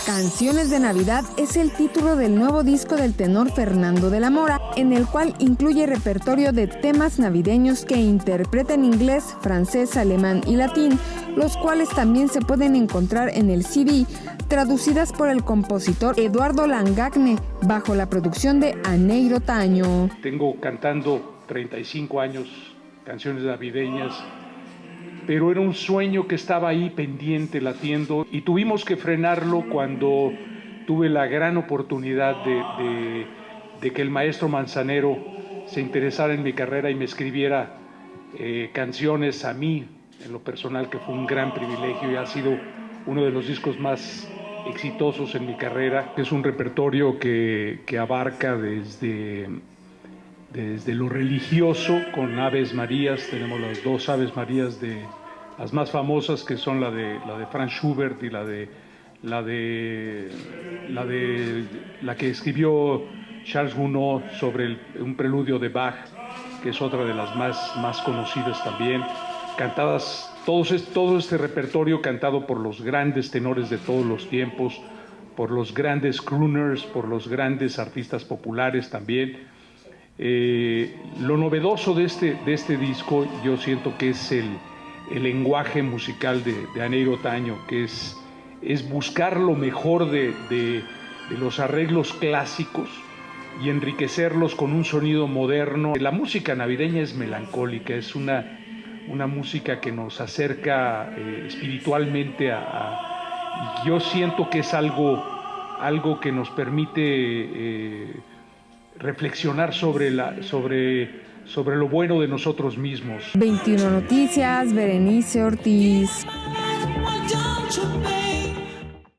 Canciones de Navidad es el título del nuevo disco del tenor Fernando de la Mora, en el cual incluye repertorio de temas navideños que interpreta en inglés, francés, alemán y latín, los cuales también se pueden encontrar en el CD, traducidas por el compositor Eduardo Langagne, bajo la producción de Aneiro Taño. Tengo cantando 35 años canciones navideñas, pero era un sueño que estaba ahí pendiente, latiendo, y tuvimos que frenarlo cuando tuve la gran oportunidad de que el maestro Manzanero se interesara en mi carrera y me escribiera canciones a mí, en lo personal, que fue un gran privilegio y ha sido uno de los discos más exitosos en mi carrera. Es un repertorio que abarca desde lo religioso, con Aves Marías. Tenemos las dos Aves Marías, de las más famosas, que son la de Franz Schubert y la que escribió Charles Gounod sobre un preludio de Bach, que es otra de las más conocidas también, cantadas, todo este repertorio cantado por los grandes tenores de todos los tiempos, por los grandes crooners, por los grandes artistas populares también. Lo novedoso de este disco, yo siento que es el lenguaje musical de Aneiro Taño, que es buscar lo mejor de los arreglos clásicos y enriquecerlos con un sonido moderno. La música navideña es melancólica, es una música que nos acerca espiritualmente y yo siento que es algo que nos permite reflexionar sobre lo bueno de nosotros mismos. 21 Noticias, Berenice Ortiz.